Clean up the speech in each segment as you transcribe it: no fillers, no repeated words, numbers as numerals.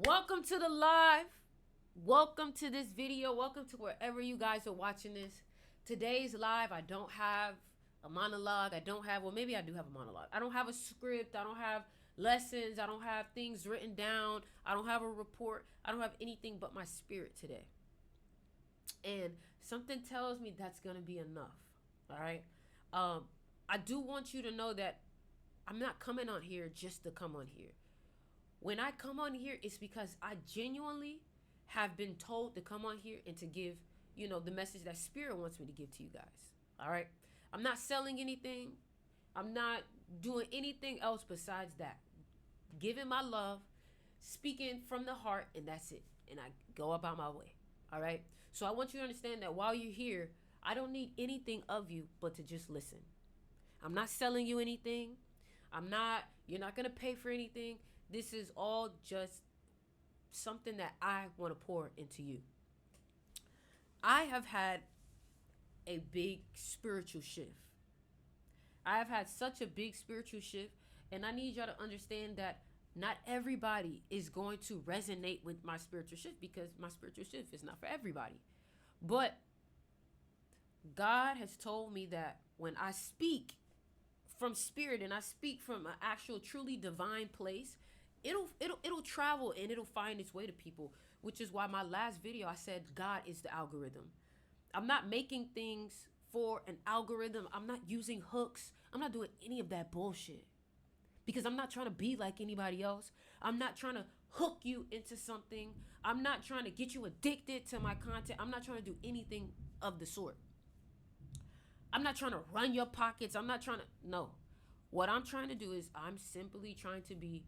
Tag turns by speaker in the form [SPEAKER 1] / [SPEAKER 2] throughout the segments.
[SPEAKER 1] Welcome to the live. Welcome to this video. Welcome to wherever you guys are watching this. Today's live, I don't have a monologue. I don't have, well, maybe I do have a monologue. I don't have a script. I don't have lessons. I don't have things written down. I don't have a report. I don't have anything but my spirit today. And something tells me that's going to be enough. All right. I do want you to know that I'm not coming on here just to come on here. When I come on here, it's because I genuinely have been told to come on here and to give, the message that Spirit wants me to give to you guys. All right. I'm not selling anything. I'm not doing anything else besides that. Giving my love, speaking from the heart, and that's it. And I go about my way. All right. So I want you to understand that while you're here, I don't need anything of you but to just listen. I'm not selling you anything. You're not going to pay for anything. This is all just something that I want to pour into you. I have had a big spiritual shift. I have had such a big spiritual shift, and I need y'all to understand that not everybody is going to resonate with my spiritual shift because my spiritual shift is not for everybody. But God has told me that when I speak from spirit and I speak from an actual truly divine place, it'll travel and it'll find its way to people, which is why my last video I said God is the algorithm. I'm not making things for an algorithm. I'm not using hooks. I'm not doing any of that bullshit because I'm not trying to be like anybody else. I'm not trying to hook you into something. I'm not trying to get you addicted to my content. I'm not trying to do anything of the sort. I'm not trying to run your pockets. I'm not trying to, no. What I'm trying to do is I'm simply trying to be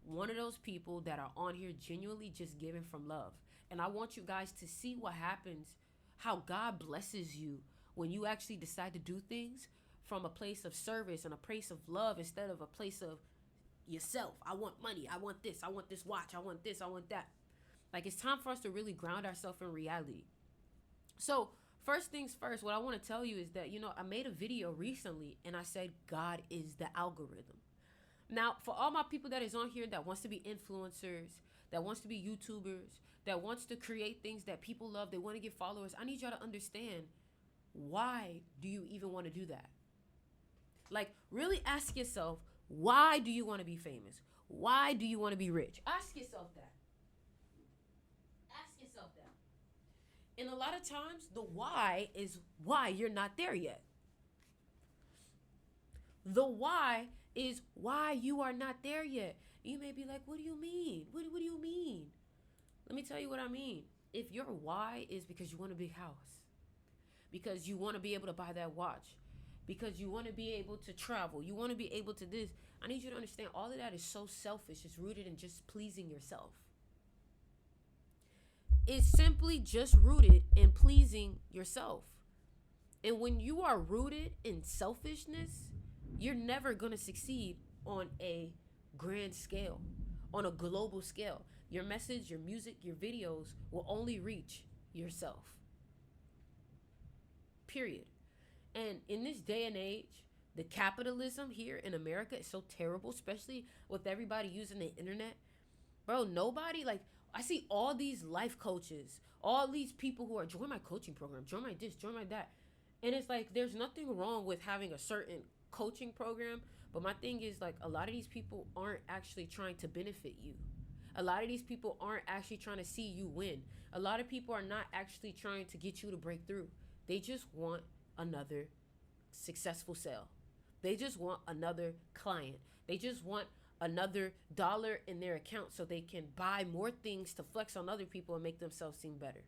[SPEAKER 1] one of those people that are on here genuinely just giving from love. And I want you guys to see what happens, how God blesses you when you actually decide to do things from a place of service and a place of love instead of a place of yourself. I want money. I want this. I want this watch. I want this. I want that. Like, it's time for us to really ground ourselves in reality. So, first things first, what I want to tell you is that, I made a video recently and I said, God is the algorithm. Now, for all my people that is on here that wants to be influencers, that wants to be YouTubers, that wants to create things that people love, they want to get followers, I need y'all to understand, why do you even want to do that? Like, really ask yourself, why do you want to be famous? Why do you want to be rich? Ask yourself that. Ask yourself that. And a lot of times, the why is why you're not there yet. The why is why you are not there yet. You may be like, what do you mean? What do you mean? Let me tell you what I mean. If your why is because you want a big house, because you want to be able to buy that watch, because you want to be able to travel, you want to be able to this, I need you to understand all of that is so selfish. It's rooted in just pleasing yourself. It's simply just rooted in pleasing yourself. And when you are rooted in selfishness, you're never going to succeed on a grand scale, on a global scale. Your message, your music, your videos will only reach yourself. Period. And in this day and age, the capitalism here in America is so terrible, especially with everybody using the internet. Bro, nobody, like, I see all these life coaches, all these people who are, join my coaching program, join my this, join my that. And it's like, there's nothing wrong with having a certain coaching program, but my thing is, like, a lot of these people aren't actually trying to benefit you. A lot of these people aren't actually trying to see you win. A lot of people are not actually trying to get you to break through. They just want another successful sale. They just want another client. They just want another dollar in their account so they can buy more things to flex on other people and make themselves seem better.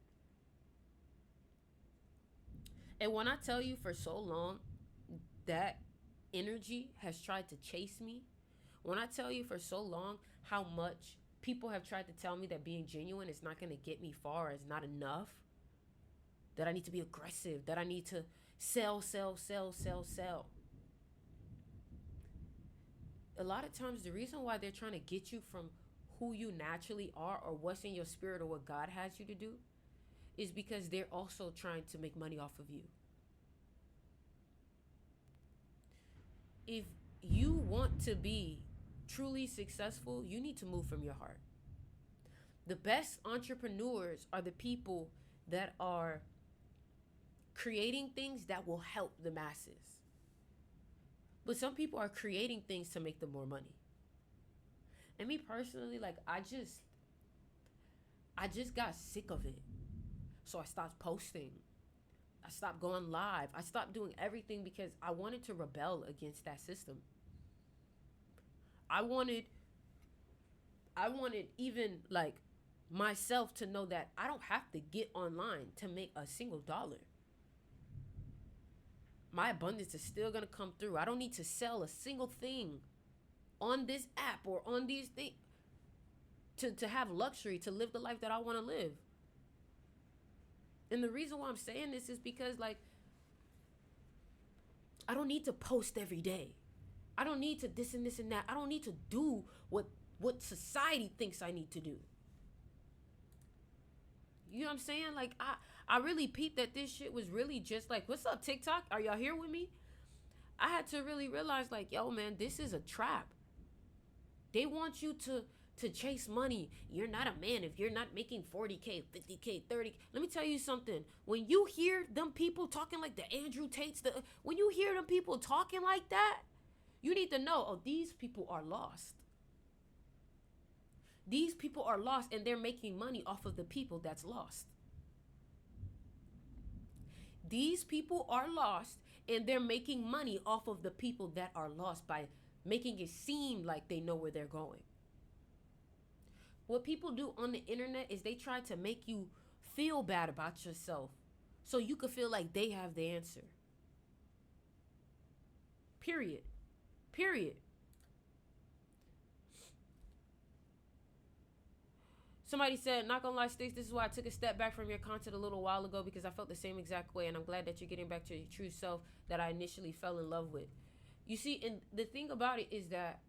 [SPEAKER 1] And when I tell you, for so long that energy has tried to chase me, when I tell you for so long how much people have tried to tell me that being genuine is not going to get me far, is not enough, that I need to be aggressive, that I need to sell. A lot of times the reason why they're trying to get you from who you naturally are or what's in your spirit or what God has you to do is because they're also trying to make money off of you. If you want to be truly successful, you need to move from your heart. The best entrepreneurs are the people that are creating things that will help the masses. But some people are creating things to make them more money. And me personally, like I just got sick of it. So I stopped posting. I stopped going live. I stopped doing everything because I wanted to rebel against that system. I wanted even like myself to know that I don't have to get online to make a single dollar. My abundance is still going to come through. I don't need to sell a single thing on this app or on these things to have luxury, to live the life that I want to live. And the reason why I'm saying this is because, like, I don't need to post every day. I don't need to this and this and that. I don't need to do what society thinks I need to do. You know what I'm saying? Like, I really peeped that this shit was really just like, what's up, TikTok? Are y'all here with me? I had to really realize, like, yo, man, this is a trap. They want you to chase money. You're not a man if you're not making 40K, 50K, 30K. Let me tell you something. When you hear them people talking like the Andrew Tates, when you hear them people talking like that, you need to know, oh, these people are lost. These people are lost and they're making money off of the people that's lost. These people are lost and they're making money off of the people that are lost by making it seem like they know where they're going. What people do on the internet is they try to make you feel bad about yourself so you could feel like they have the answer. Period. Somebody said, not gonna lie, Sticks, this is why I took a step back from your content a little while ago, because I felt the same exact way, and I'm glad that you're getting back to your true self that I initially fell in love with. You see, and the thing about it is that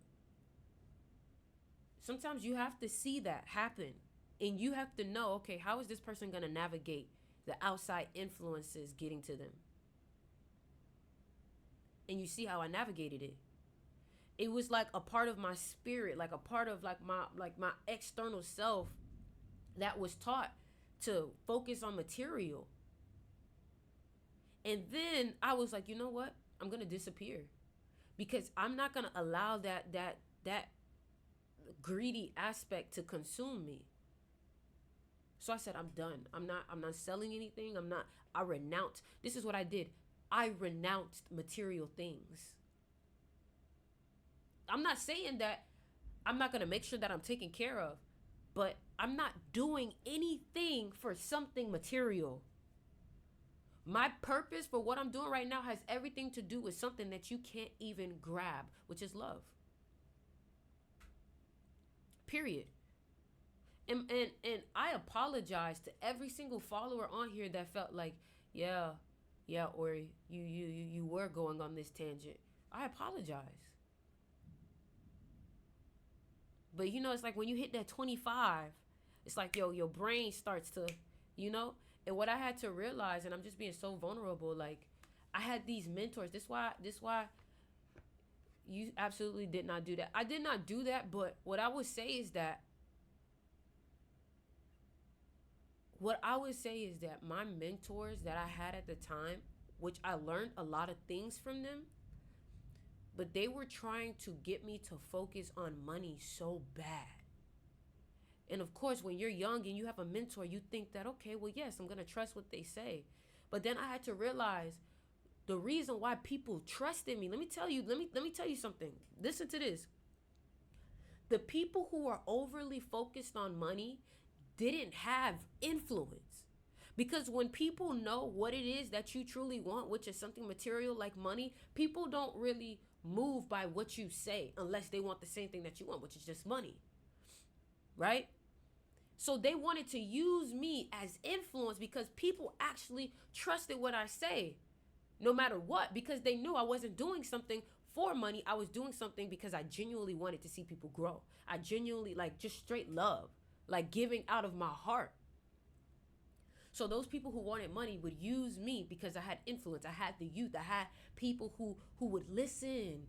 [SPEAKER 1] sometimes you have to see that happen, and you have to know, okay, how is this person gonna navigate the outside influences getting to them? And you see how I navigated it. It was like a part of my spirit, like a part of like my external self that was taught to focus on material. And then I was like, you know what? I'm gonna disappear, because I'm not gonna allow that greedy aspect to consume me. So I said, I'm done. I'm not selling anything. I renounced. This is what I did. I renounced material things. I'm not saying that I'm not going to make sure that I'm taken care of, but I'm not doing anything for something material. My purpose for what I'm doing right now has everything to do with something that you can't even grab, which is love. Period. And I apologize to every single follower on here that felt like, yeah, Ori, you were going on this tangent. I apologize. But you know, it's like when you hit that 25, it's like, yo, your brain starts to, you know? And what I had to realize, and I'm just being so vulnerable, like, I had these mentors. This why you absolutely did not do that. I did not do that, but what I would say is that my mentors that I had at the time, which I learned a lot of things from them, but they were trying to get me to focus on money so bad. And of course, when you're young and you have a mentor, you think that, okay, well, yes, I'm going to trust what they say. But then I had to realize the reason why people trusted me. Let me tell you something. Listen to this. The people who are overly focused on money didn't have influence. Because when people know what it is that you truly want, which is something material like money, people don't really move by what you say unless they want the same thing that you want, which is just money. Right? So they wanted to use me as influence because people actually trusted what I say, no matter what, because they knew I wasn't doing something for money. I was doing something because I genuinely wanted to see people grow. I genuinely, like, just straight love, like giving out of my heart. So those people who wanted money would use me because I had influence. I had the youth. I had people who would listen.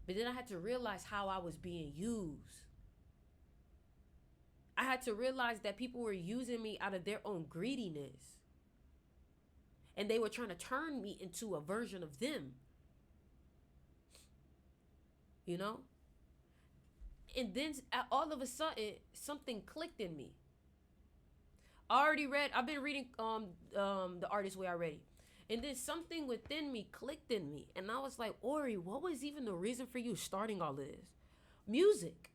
[SPEAKER 1] But then I had to realize how I was being used. I had to realize that people were using me out of their own greediness. And they were trying to turn me into a version of them. You know? And then all of a sudden, something clicked in me. I've been reading The Artist's Way already. And then something within me clicked in me. And I was like, Ori, what was even the reason for you starting all of this? Music.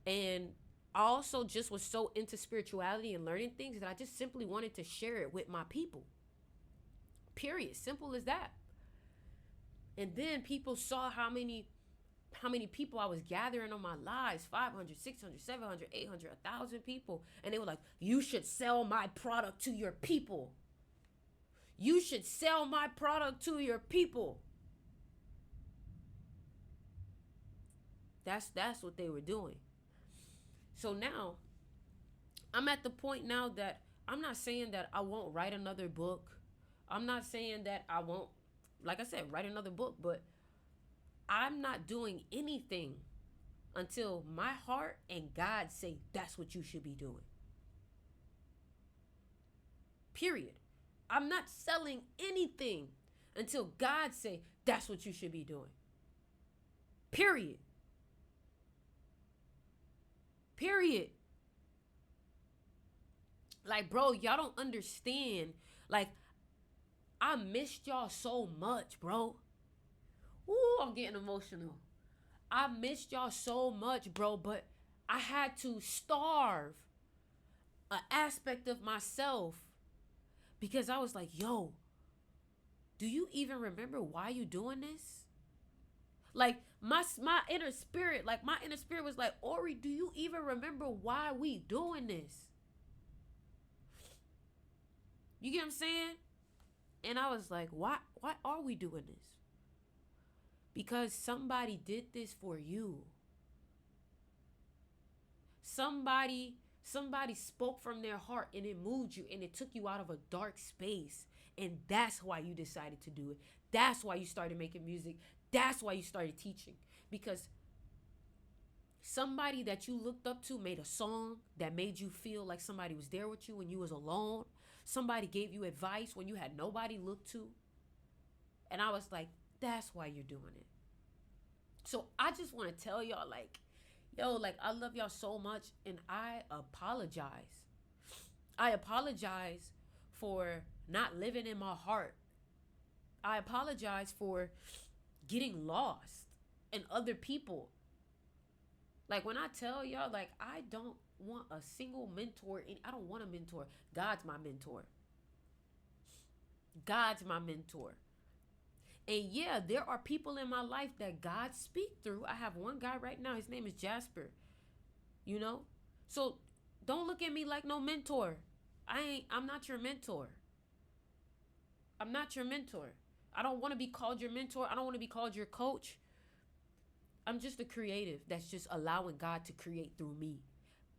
[SPEAKER 1] And I also just was so into spirituality and learning things that I just simply wanted to share it with my people. Period. Simple as that. And then people saw how many people I was gathering on my lives, 500, 600, 700, 800, 1,000 people. And they were like, you should sell my product to your people. You should sell my product to your people. That's what they were doing. So now, I'm at the point now that I'm not saying that I won't write another book. I'm not saying that I won't, like I said, write another book, but I'm not doing anything until my heart and God say that's what you should be doing. Period. I'm not selling anything until God say that's what you should be doing. Period. Period. Like, bro, y'all don't understand. Like, I missed y'all so much, bro. Ooh, I'm getting emotional. I missed y'all so much, bro, but I had to starve an aspect of myself because I was like, yo, do you even remember why you doing this? Like my inner spirit, was like, Ori, do you even remember why we doing this? You get what I'm saying? And I was like, why are we doing this? Because somebody did this for you. Somebody spoke from their heart and it moved you and it took you out of a dark space. And that's why you decided to do it. That's why you started making music. That's why you started teaching. Because somebody that you looked up to made a song that made you feel like somebody was there with you when you was alone. Somebody gave you advice when you had nobody to look to. And I was like, that's why you're doing it. So I just want to tell y'all, like, yo, like, I love y'all so much, and I apologize. I apologize for not living in my heart. I apologize for getting lost in other people. Like, when I tell y'all, like, I don't want a single mentor. I don't want a mentor. God's my mentor. God's my mentor. And yeah, there are people in my life that God speak through. I have one guy right now. His name is Jasper. You know? So don't look at me like no mentor. I'm not your mentor. I'm not your mentor. I don't want to be called your mentor. I don't want to be called your coach. I'm just a creative that's just allowing God to create through me.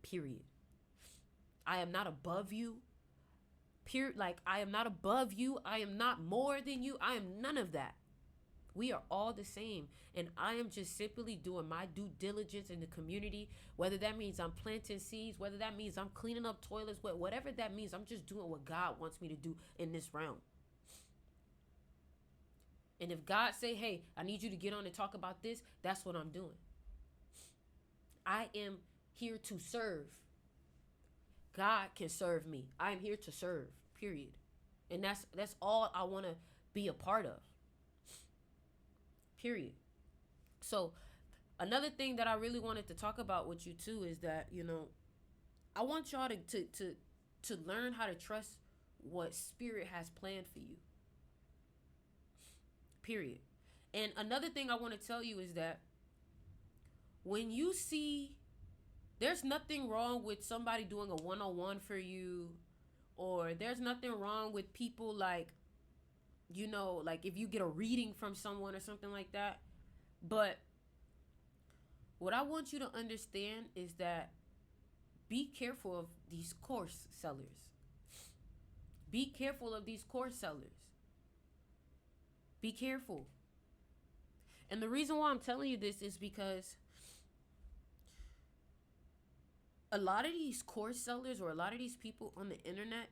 [SPEAKER 1] Period. I am not above you. Like, I am not above you. I am not more than you. I am none of that. We are all the same. And I am just simply doing my due diligence in the community. Whether that means I'm planting seeds, whether that means I'm cleaning up toilets, whatever that means, I'm just doing what God wants me to do in this realm. And if God say, hey, I need you to get on and talk about this, that's what I'm doing. I am here to serve. God can serve me. I am here to serve, period. And that's all I want to be a part of. Period. So another thing that I really wanted to talk about with you too is that, you know, I want y'all to learn how to trust what Spirit has planned for you. Period. And another thing I want to tell you is that when you see, there's nothing wrong with somebody doing a one-on-one for you, or there's nothing wrong with people, like, you know, like if you get a reading from someone or something like that. But what I want you to understand is that be careful of these course sellers. Be careful of these course sellers. Be careful. And the reason why I'm telling you this is because a lot of these course sellers or a lot of these people on the internet,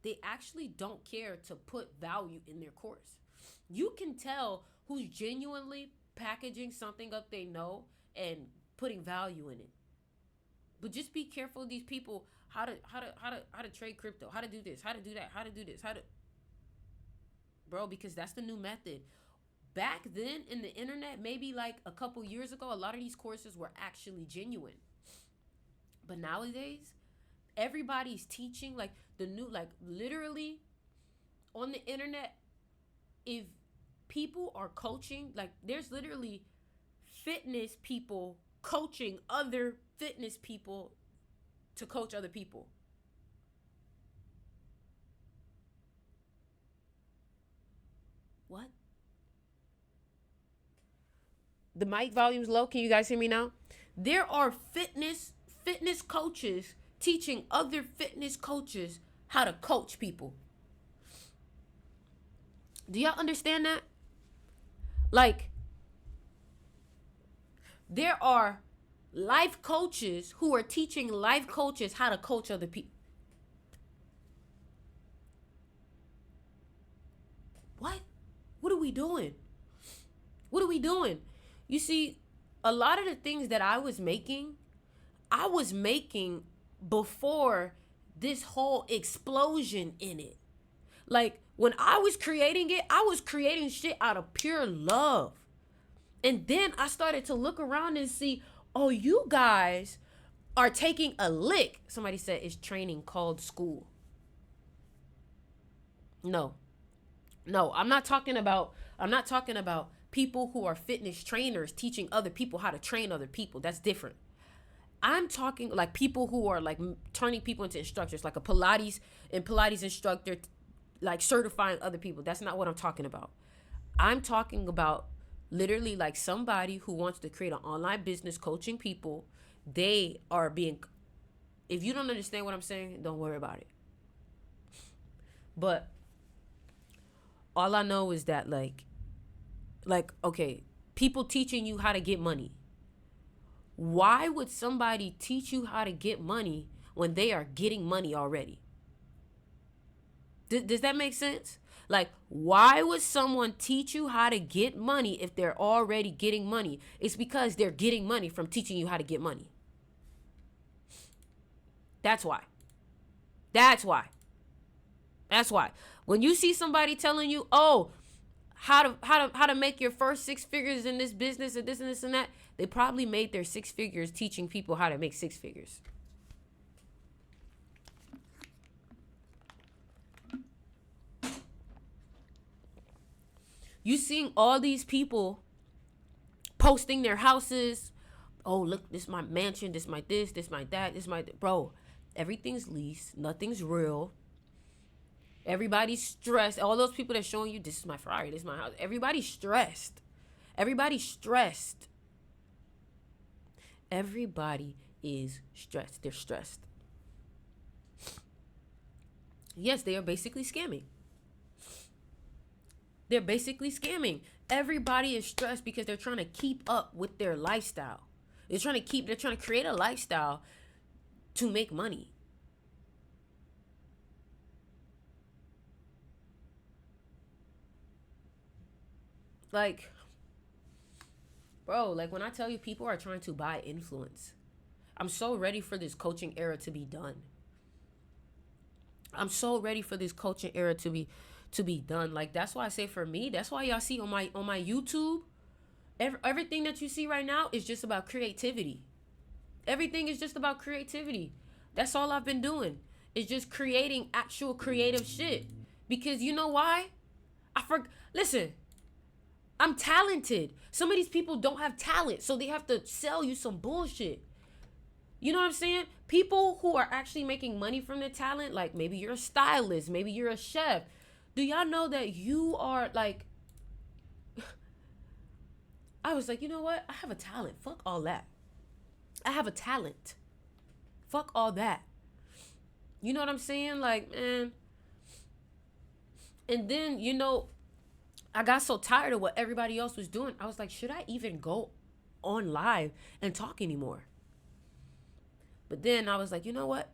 [SPEAKER 1] they actually don't care to put value in their course. You can tell who's genuinely packaging something up they know and putting value in it. But just be careful of these people, how to trade crypto, how to do this, how to do that, how to do this, how to, bro, because that's the new method. Back then in the internet, maybe like a couple years ago, a lot of these courses were actually genuine. But nowadays, everybody's teaching like the new, like literally on the internet. If people are coaching, like there's literally fitness people coaching other fitness people to coach other people. What? The mic volume's low. Can you guys hear me now? There are fitness coaches teaching other fitness coaches how to coach people. Do y'all understand that? Like, there are life coaches who are teaching life coaches how to coach other people. What? What are we doing? What are we doing? You see, a lot of the things that I was making before this whole explosion in it. Like when I was creating it, I was creating shit out of pure love. And then I started to look around and see, oh, you guys are taking a lick. Somebody said it's training called school. No. No, I'm not talking about people who are fitness trainers teaching other people how to train other people. That's different. I'm talking like people who are like turning people into instructors, like a Pilates instructor, like certifying other people. That's not what I'm talking about. I'm talking about literally like somebody who wants to create an online business coaching people. They are being, if you don't understand what I'm saying, don't worry about it. But all I know is that okay, people teaching you how to get money. Why would somebody teach you how to get money when they are getting money already? Does that make sense? Like, why would someone teach you how to get money if they're already getting money? It's because they're getting money from teaching you how to get money. That's why. That's why. That's why. When you see somebody telling you, "Oh, how to make your first six figures in this business and this and that," they probably made their six figures teaching people how to make six figures. You seeing all these people posting their houses. Oh, look, this is my mansion, this is my this my that, this my bro. Everything's leased, nothing's real. Everybody's stressed. All those people that showing you this is my Ferrari, this is my house. Everybody's stressed. Everybody's stressed. Everybody is stressed. They're stressed. Yes, they are basically scamming. They're basically scamming. Everybody is stressed because they're trying to keep up with their lifestyle. They're trying to create a lifestyle to make money. Like, bro, like when I tell you people are trying to buy influence, I'm so ready for this coaching era to be done. I'm so ready for this coaching era to be done. Like that's why I say for me, that's why y'all see on my YouTube, everything that you see right now is just about creativity. Everything is just about creativity. That's all I've been doing. Is just creating actual creative shit. Because you know why? Listen, I'm talented. Some of these people don't have talent, so they have to sell you some bullshit. You know what I'm saying? People who are actually making money from their talent, like maybe you're a stylist, maybe you're a chef. Do y'all know that you are like, I was like, you know what? I have a talent. Fuck all that. I have a talent. Fuck all that. You know what I'm saying? Like, man. And then, I got so tired of what everybody else was doing. I was like, should I even go on live and talk anymore? But then I was like, you know what?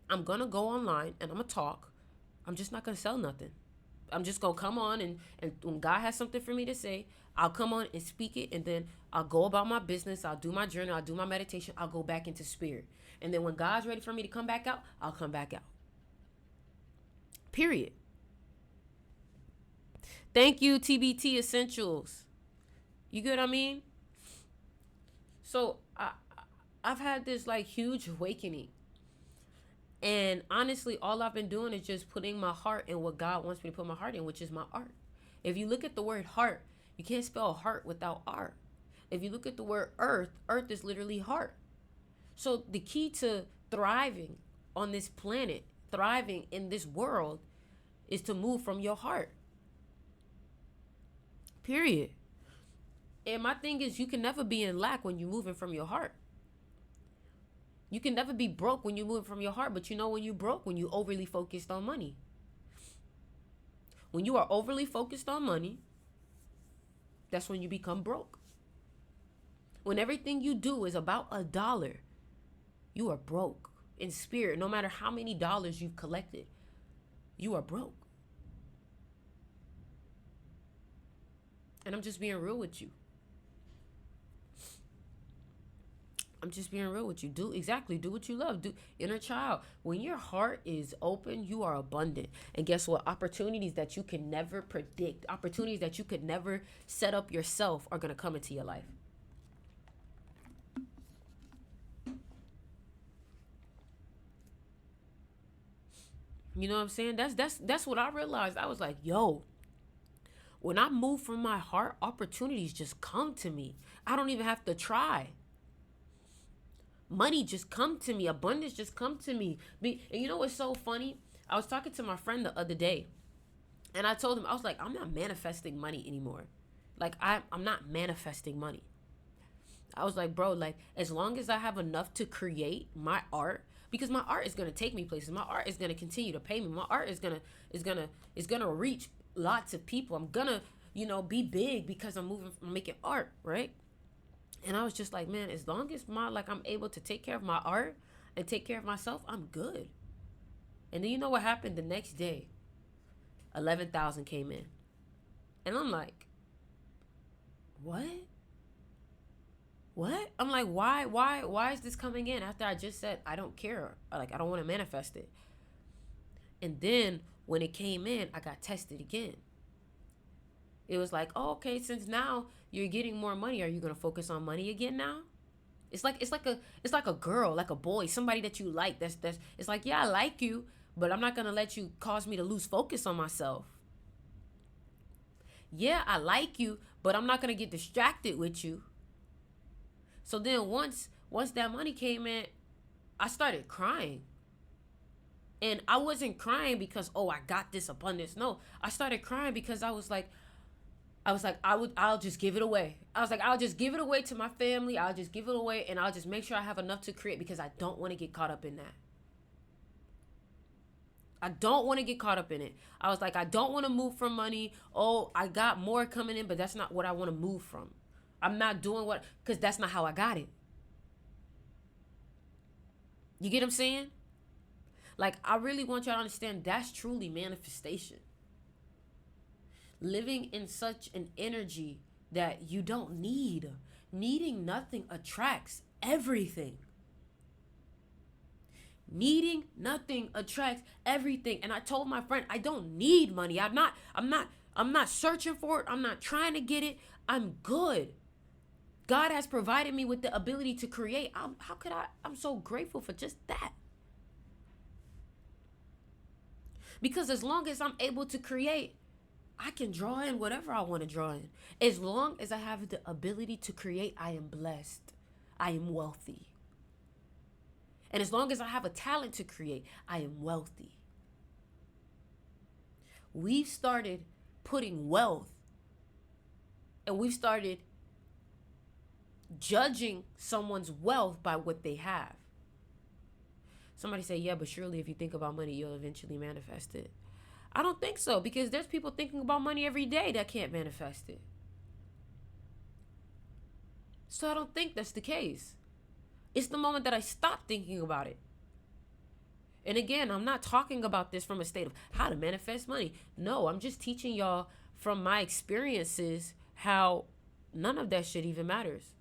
[SPEAKER 1] I'm going to go online and I'm going to talk. I'm just not going to sell nothing. I'm just going to come on and when God has something for me to say, I'll come on and speak it. And then I'll go about my business. I'll do my journal. I'll do my meditation. I'll go back into spirit. And then when God's ready for me to come back out, I'll come back out. Period. Thank you, TBT Essentials. You get what I mean? So I've had this like huge awakening. And honestly, all I've been doing is just putting my heart in what God wants me to put my heart in, which is my art. If you look at the word heart, you can't spell heart without art. If you look at the word earth, earth is literally heart. So the key to thriving on this planet, thriving in this world, is to move from your heart. Period. And my thing is, you can never be in lack when you're moving from your heart. You can never be broke when you're moving from your heart. But you know when you broke? When you overly focused on money. When you are overly focused on money, that's when you become broke. When everything you do is about $1, you are broke in spirit. No matter how many dollars you've collected, you are broke. And I'm just being real with you. I'm just being real with you. Do what you love. Do inner child. When your heart is open, you are abundant. And guess what? Opportunities that you can never predict, opportunities that you could never set up yourself are going to come into your life. You know what I'm saying? That's what I realized. I was like, yo, when I move from my heart, opportunities just come to me. I don't even have to try. Money just come to me. Abundance just come to me. And you know what's so funny? I was talking to my friend the other day, and I told him, I was like, I'm not manifesting money anymore. Like, I'm not manifesting money. I was like, bro, like, as long as I have enough to create my art, because my art is gonna take me places. My art is gonna continue to pay me. My art is gonna reach lots of people. I'm gonna, be big because I'm making art, right? And I was just like, man, as long as I'm able to take care of my art and take care of myself, I'm good. And then you know what happened the next day? 11,000 came in. And I'm like, what? I'm like, why is this coming in after I just said I don't care? Like, I don't want to manifest it. And then when it came in, I got tested again. It was like, oh, okay, since now you're getting more money, are you gonna focus on money again now? It's like a girl, like a boy, somebody that you like. It's like, yeah, I like you, but I'm not gonna let you cause me to lose focus on myself. Yeah, I like you, but I'm not gonna get distracted with you. So then once that money came in, I started crying. And I wasn't crying because, oh, I got this abundance. No, I started crying because I was like, I'll just give it away. I was like, I'll just give it away to my family. I'll just give it away, and I'll just make sure I have enough to create, because I don't want to get caught up in that. I don't want to get caught up in it. I was like, I don't want to move from money. Oh, I got more coming in, but that's not what I want to move from. I'm not doing because that's not how I got it. You get what I'm saying? Like, I really want y'all to understand that's truly manifestation. Living in such an energy that you don't need. Needing nothing attracts everything. Needing nothing attracts everything. And I told my friend, I don't need money. I'm not searching for it. I'm not trying to get it. I'm good. God has provided me with the ability to create. I'm so grateful for just that. Because as long as I'm able to create, I can draw in whatever I want to draw in. As long as I have the ability to create, I am blessed. I am wealthy. And as long as I have a talent to create, I am wealthy. We've started putting wealth, and we've started judging someone's wealth by what they have. Somebody say, yeah, but surely if you think about money, you'll eventually manifest it. I don't think so, because there's people thinking about money every day that can't manifest it. So I don't think that's the case. It's the moment that I stop thinking about it. And again, I'm not talking about this from a state of how to manifest money. No, I'm just teaching y'all from my experiences how none of that shit even matters.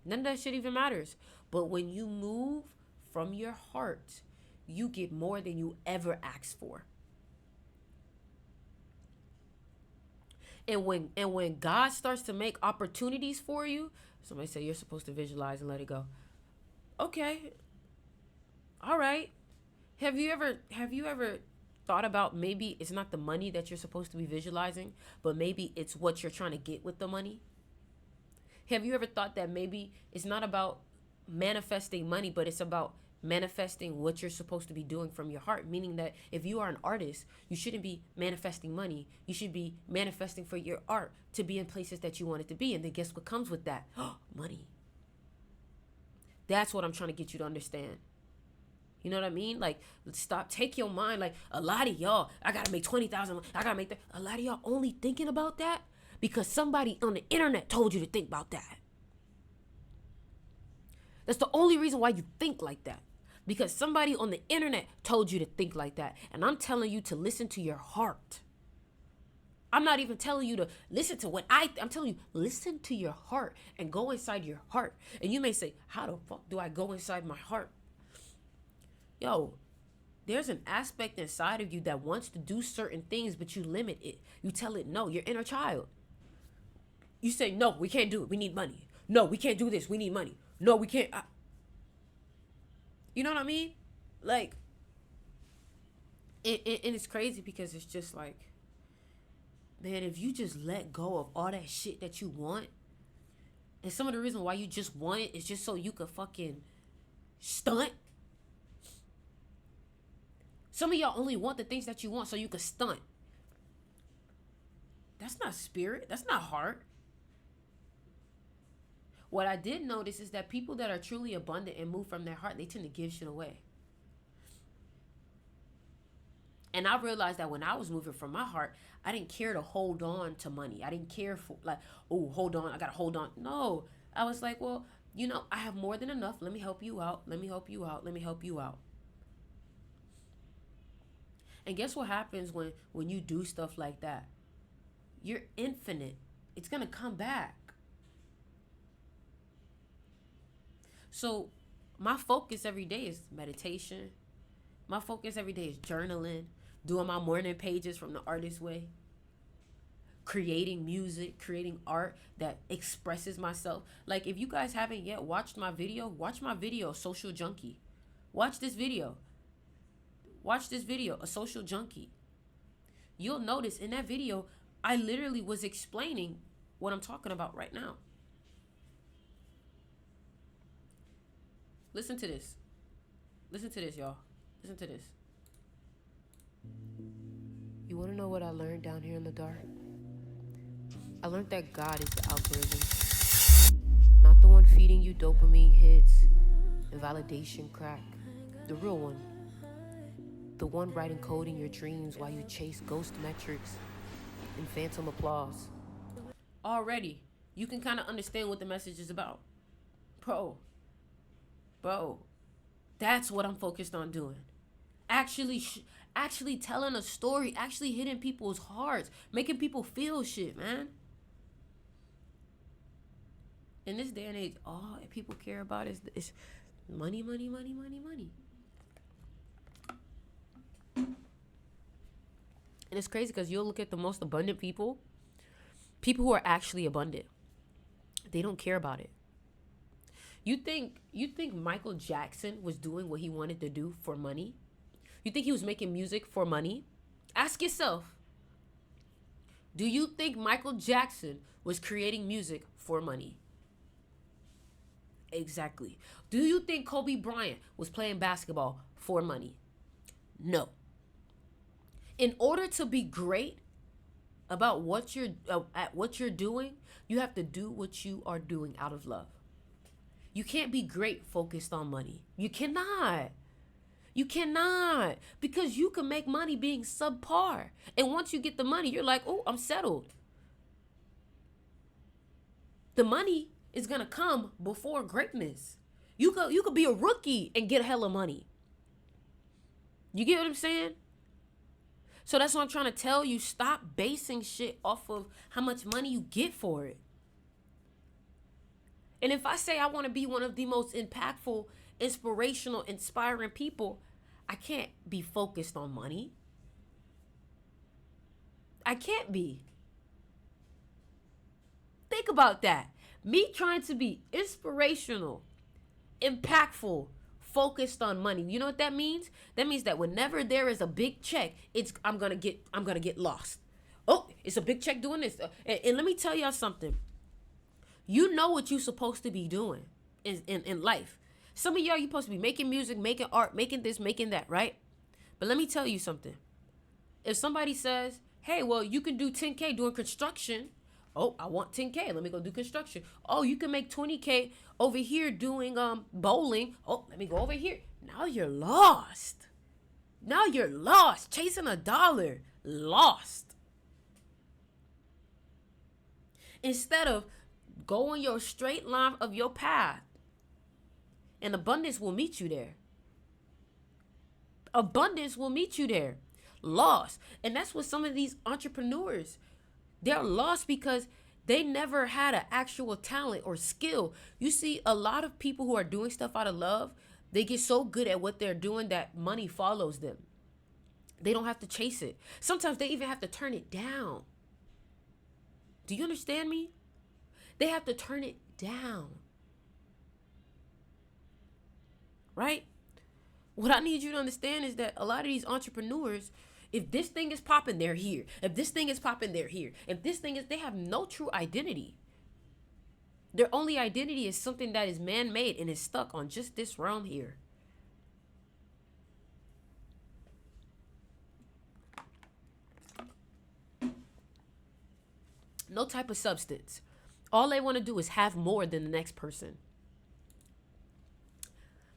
[SPEAKER 1] None of that shit even matters. But when you move from your heart, you get more than you ever asked for. And when God starts to make opportunities for you, somebody say you're supposed to visualize and let it go. Okay. All right. Have you ever thought about maybe it's not the money that you're supposed to be visualizing, but maybe it's what you're trying to get with the money? Have you ever thought that maybe it's not about manifesting money, but it's about manifesting what you're supposed to be doing from your heart? Meaning that if you are an artist, you shouldn't be manifesting money. You should be manifesting for your art to be in places that you want it to be. And then guess what comes with that? Money. That's what I'm trying to get you to understand. You know what I mean? Like, stop, take your mind. Like, a lot of y'all, I gotta make 20,000. I gotta make that. A lot of y'all only thinking about that because somebody on the internet told you to think about that. That's the only reason why you think like that. Because somebody on the internet told you to think like that. And I'm telling you to listen to your heart. I'm not even telling you to listen to what I'm telling you, listen to your heart and go inside your heart. And you may say, how the fuck do I go inside my heart? Yo, there's an aspect inside of you that wants to do certain things, but you limit it. You tell it no, your inner child. You say, no, we can't do it. We need money. No, we can't do this. We need money. No, we can't. You know what I mean? Like, and it's crazy because it's just like, man, if you just let go of all that shit that you want, and some of the reason why you just want it is just so you could fucking stunt. Some of y'all only want the things that you want so you could stunt. That's not spirit. That's not heart. What I did notice is that people that are truly abundant and move from their heart, they tend to give shit away. And I realized that when I was moving from my heart, I didn't care to hold on to money. I didn't care for like, oh, hold on, I gotta hold on. No, I was like, well, you know, I have more than enough. Let me help you out. Let me help you out. Let me help you out. And guess what happens when you do stuff like that? You're infinite. It's gonna come back. So my focus every day is meditation. My focus every day is journaling, doing my morning pages from the artist way, creating music, creating art that expresses myself. Like, if you guys haven't yet watched my video, watch my video, Social Junkie. Watch this video. Watch this video, A Social Junkie. You'll notice in that video, I literally was explaining what I'm talking about right now. Listen to this. Listen to this, y'all. Listen to this. You want to know what I learned down here in the dark? I learned that God is the algorithm. Not the one feeding you dopamine hits and validation crack. The real one. The one writing code in your dreams while you chase ghost metrics and phantom applause. Already, you can kind of understand what the message is about. Bro, that's what I'm focused on doing. Actually telling a story, actually hitting people's hearts, making people feel shit, man. In this day and age, all people care about is money, money, money, money, money. And it's crazy because you'll look at the most abundant people who are actually abundant. They don't care about it. You think Michael Jackson was doing what he wanted to do for money? You think he was making music for money? Ask yourself. Do you think Michael Jackson was creating music for money? Exactly. Do you think Kobe Bryant was playing basketball for money? No. In order to be great about what you're doing, you have to do what you are doing out of love. You can't be great focused on money. You cannot. You cannot. Because you can make money being subpar. And once you get the money, you're like, oh, I'm settled. The money is gonna come before greatness. You could be a rookie and get a hell of money. You get what I'm saying? So that's what I'm trying to tell you. Stop basing shit off of how much money you get for it. And if I say I want to be one of the most impactful, inspirational, inspiring people, I can't be focused on money. I can't be. Think about that. Me trying to be inspirational, impactful, focused on money. You know what that means? That means that whenever there is a big check, I'm gonna get lost. Oh, it's a big check doing this. And let me tell y'all something. You know what you're supposed to be doing in life. Some of y'all, you're supposed to be making music, making art, making this, making that, right? But let me tell you something. If somebody says, hey, well, you can do 10K doing construction. Oh, I want 10K. Let me go do construction. Oh, you can make 20K over here doing bowling. Oh, let me go over here. Now you're lost. Now you're lost. Chasing a dollar. Lost. Instead of going your straight line of your path, and abundance will meet you there. Abundance will meet you there. Lost. And that's what some of these entrepreneurs, they're lost because they never had an actual talent or skill. You see, a lot of people who are doing stuff out of love, they get so good at what they're doing that money follows them. They don't have to chase it. Sometimes they even have to turn it down. Do you understand me? They have to turn it down. Right? What I need you to understand is that a lot of these entrepreneurs, if this thing is popping, they're here. If this thing is popping, they're here. If this thing is, they have no true identity. Their only identity is something that is man-made and is stuck on just this realm here. No type of substance. All they want to do is have more than the next person.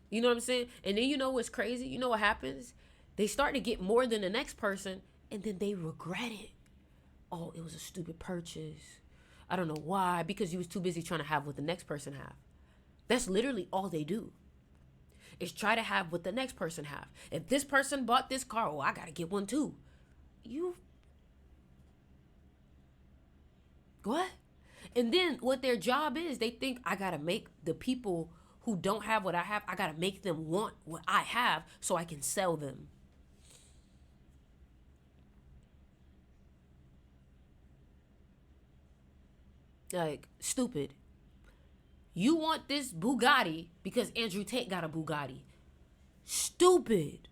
[SPEAKER 1] You know what I'm saying? And then you know what's crazy? You know what happens? They start to get more than the next person, and then they regret it. Oh, it was a stupid purchase. I don't know why. Because you was too busy trying to have what the next person have. That's literally all they do. Is try to have what the next person have. If this person bought this car, oh, I gotta get one too. What? And then what their job is, they think I gotta make the people who don't have what I have, I gotta make them want what I have so I can sell them. Like, stupid. You want this Bugatti because Andrew Tate got a Bugatti. Stupid.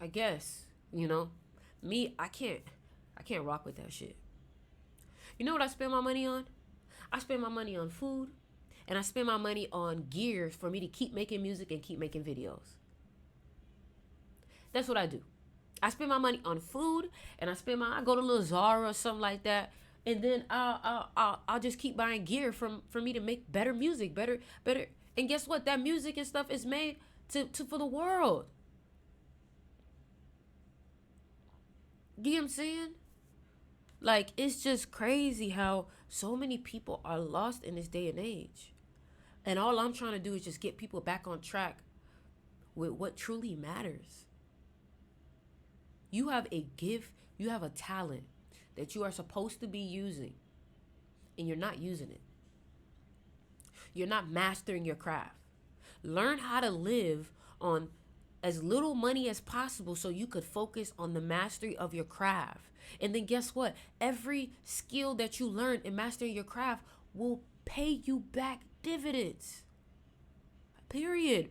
[SPEAKER 1] I guess, me, I can't rock with that shit. You know what I spend my money on? I spend my money on food, and I spend my money on gear for me to keep making music and keep making videos. That's what I do. I spend my money on food, and I go to little Zara or something like that, and then I'll just keep buying gear for me to make better music, better. And guess what? That music and stuff is made for the world. You know what I'm saying? Like, it's just crazy how so many people are lost in this day and age. And all I'm trying to do is just get people back on track with what truly matters. You have a gift, you have a talent that you are supposed to be using, and you're not using it. You're not mastering your craft. Learn how to live on as little money as possible so you could focus on the mastery of your craft. And then guess what? Every skill that you learn in mastering your craft will pay you back dividends. Period.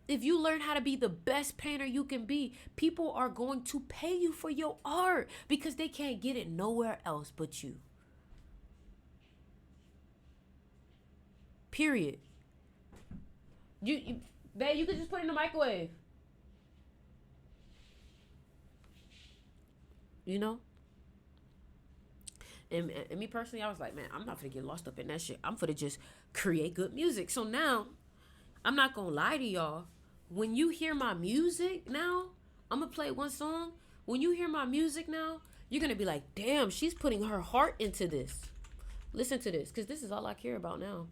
[SPEAKER 1] If you learn how to be the best painter you can be, people are going to pay you for your art because they can't get it nowhere else but you. Period. Babe, you could just put it in the microwave. You know? And me personally, I was like, man, I'm not gonna get lost up in that shit. I'm gonna just create good music. So now, I'm not gonna lie to y'all. when you hear my music now, I'm gonna play one song. When you hear my music now, you're gonna be like, damn, she's putting her heart into this. Listen to this, because this is all I care about now.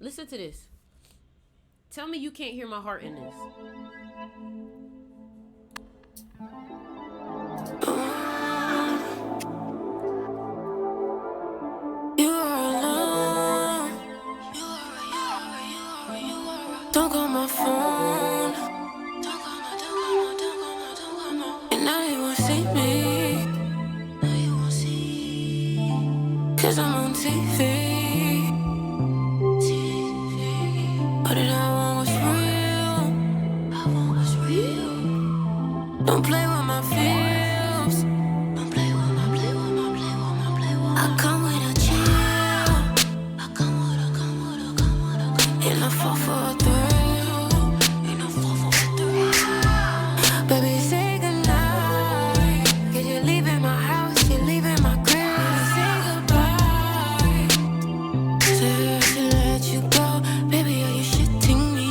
[SPEAKER 1] Listen to this. Tell me you can't hear my heart in this. You are alone. Don't call my phone. And now you won't see me. Cause I'm on TV. But it all was real. Don't play with my feels. I come with a chill. And I fall for a thrill. Baby, say goodnight. Cause you're leaving my house, you're leaving my crib. Say goodbye. Say to let you go. Baby, are you shitting me?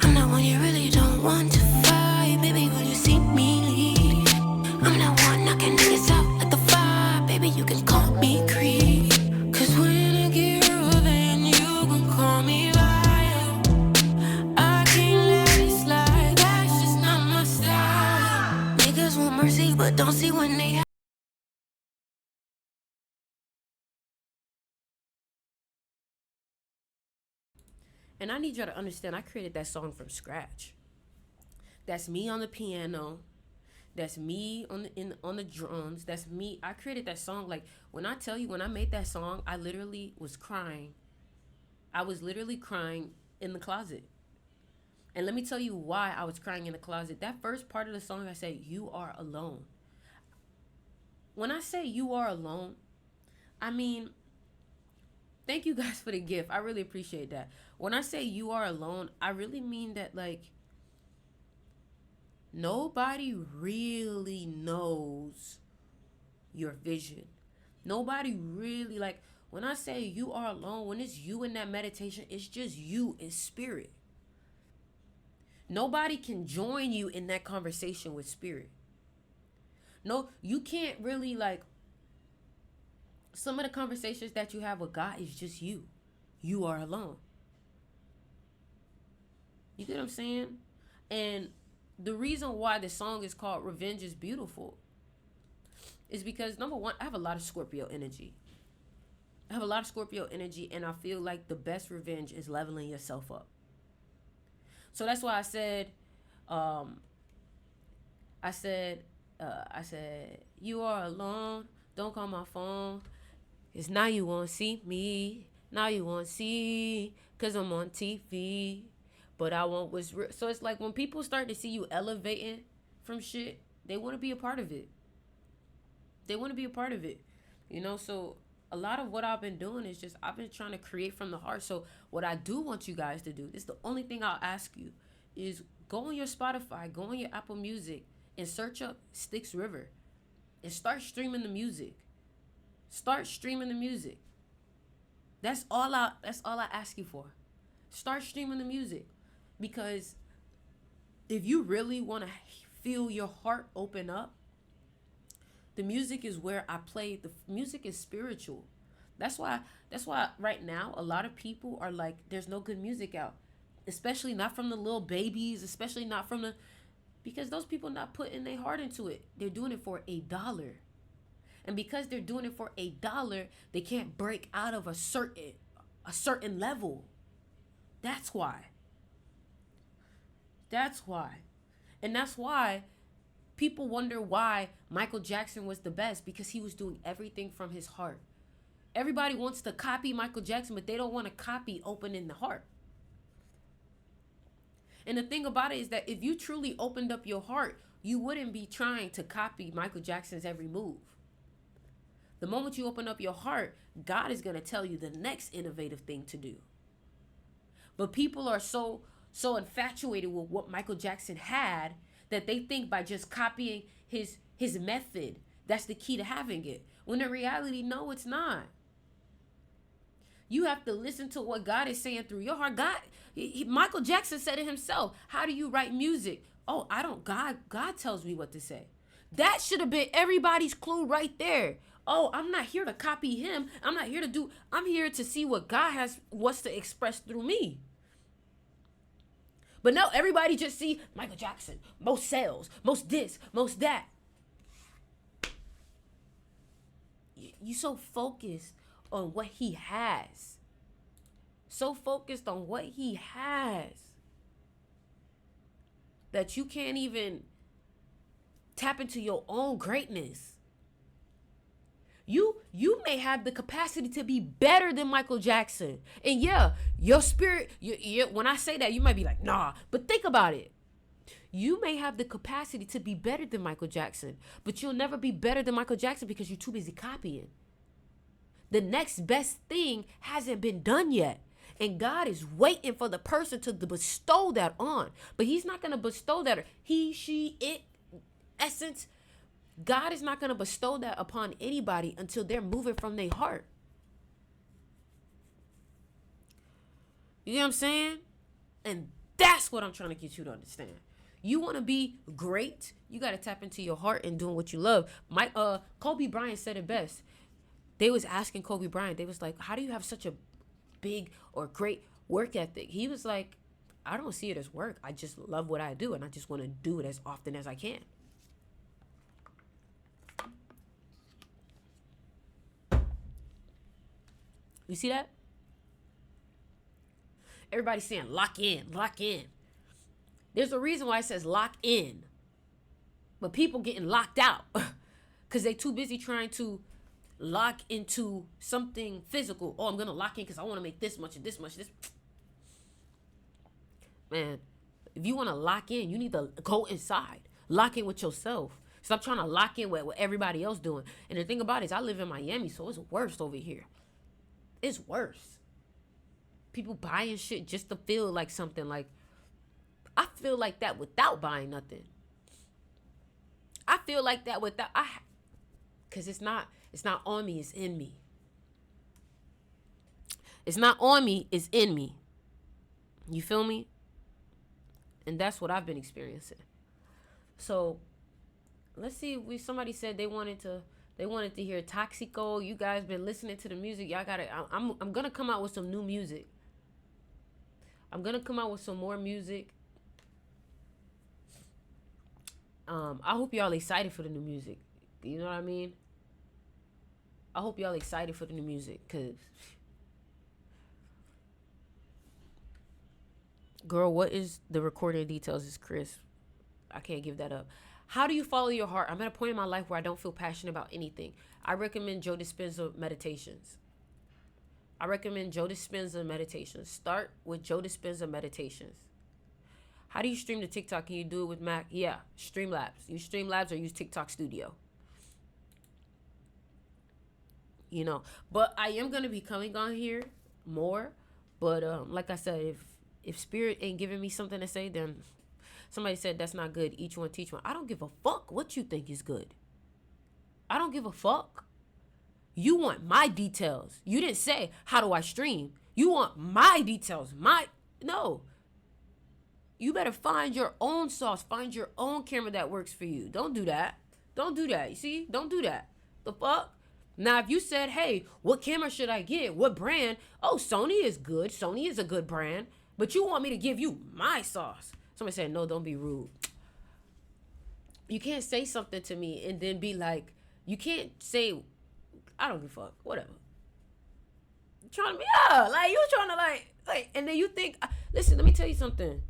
[SPEAKER 1] I'm not one you really don't want to fight. Baby, when you see me, I'm not one knocking niggas out like a fire. Baby, you can call me creep. Cause when I get rough, then you can call me vile. I can't let it slide, that's just not my style. Niggas want mercy, but don't see when they have. And I need y'all to understand, I created that song from scratch. That's me on the piano. That's me on the drums. That's me. I created that song. Like, when I tell you, when I made that song, I literally was crying. I was literally crying in the closet. And let me tell you why I was crying in the closet. That first part of the song, I say, you are alone. When I say you are alone, I mean, thank you guys for the gift. I really appreciate that. When I say you are alone, I really mean that, like, nobody really knows your vision. Nobody really, like, when I say you are alone, when it's you in that meditation, it's just you in spirit. Nobody can join you in that conversation with spirit. No, you can't really, like, some of the conversations that you have with God is just you. You are alone. You get what I'm saying? And the reason why the song is called Revenge is Beautiful is because, number one, I have a lot of Scorpio energy. I have a lot of Scorpio energy, and I feel like the best revenge is leveling yourself up. So that's why I said, you are alone. Don't call my phone. It's now you won't see me. Now you won't see, cause I'm on TV. But I want what's real. So it's like when people start to see you elevating from shit, they want to be a part of it. They want to be a part of it. You know, so a lot of what I've been doing is just, I've been trying to create from the heart. So what I do want you guys to do, this is the only thing I'll ask you, is go on your Spotify, go on your Apple Music, and search up Styx River. And start streaming the music. Start streaming the music. That's all I ask you for. Start streaming the music. Because if you really want to feel your heart open up, the music is where I play. The music is spiritual. That's why right now a lot of people are like, there's no good music out. Especially not from the little babies, especially not from the, because those people not putting their heart into it. They're doing it for $1. And because they're doing it for $1, they can't break out of a certain level. That's why. That's why. And that's why people wonder why Michael Jackson was the best, because he was doing everything from his heart. Everybody wants to copy Michael Jackson, but they don't want to copy opening the heart. And the thing about it is that if you truly opened up your heart, you wouldn't be trying to copy Michael Jackson's every move. The moment you open up your heart, God is going to tell you the next innovative thing to do. But people are so infatuated with what Michael Jackson had that they think by just copying his that's the key to having it. When in reality, no, it's not. You have to listen to what God is saying through your heart. Michael Jackson said it himself. How do you write music? Oh, I don't. God tells me what to say. That should have been everybody's clue right there. Oh, I'm not here to copy him. I'm not here to do. I'm here to see what God wants to express through me. But no, everybody just see Michael Jackson, most sales, most this, most that. You so focused on what he has. So focused on what he has that you can't even tap into your own greatness. You may have the capacity to be better than Michael Jackson. And yeah, your spirit, when I say that, you might be like, nah, but think about it. You may have the capacity to be better than Michael Jackson, but you'll never be better than Michael Jackson because you're too busy copying. The next best thing hasn't been done yet. And God is waiting for the person to bestow that on. But he's not going to bestow that. He, she, it, essence. God is not going to bestow that upon anybody until they're moving from their heart. You know what I'm saying? And that's what I'm trying to get you to understand. You want to be great, you got to tap into your heart and doing what you love. Kobe Bryant said it best. They was asking Kobe Bryant, they was like, how do you have such a big or great work ethic? He was like, I don't see it as work. I just love what I do, and I just want to do it as often as I can. You see that? Everybody's saying lock in, lock in. There's a reason why it says lock in. But people getting locked out because they too busy trying to lock into something physical. Oh, I'm going to lock in because I want to make this much and this much. This. Man, if you want to lock in, you need to go inside. Lock in with yourself. Stop trying to lock in with what everybody else doing. And the thing about it is I live in Miami, so it's worse over here. It's worse. People buying shit just to feel like something. Like, I feel like that without buying nothing. I feel like that without, because it's not on me, it's in me. It's not on me, it's in me. You feel me? And that's what I've been experiencing. So let's see. Somebody said they wanted to hear Toxico. You guys been listening to the music. Y'all gotta. I'm gonna come out with some new music. I'm gonna come out with some more music. I hope y'all excited for the new music. You know what I mean? I hope y'all excited for the new music, cause girl, what is the recording details is Chris. I can't give that up. How do you follow your heart? I'm at a point in my life where I don't feel passionate about anything. I recommend Joe Dispenza meditations. Start with Joe Dispenza meditations. How do you stream to TikTok? Can you do it with Mac? Yeah, Streamlabs. Use Streamlabs or use TikTok Studio. You know, but I am going to be coming on here more. But like I said, if Spirit ain't giving me something to say, then somebody said that's not good. Each one teach one. I don't give a fuck what you think is good. I don't give a fuck. You want my details. You didn't say, how do I stream? You want my details. No. You better find your own sauce. Find your own camera that works for you. Don't do that. You see? Don't do that. The fuck? Now, if you said, hey, what camera should I get? What brand? Oh, Sony is good. Sony is a good brand. But you want me to give you my sauce. Somebody said, no, don't be rude. You can't say something to me and then be like, you can't say, I don't give a fuck. Whatever. You're trying to be, like, you trying to like, and then you think, listen, let me tell you something.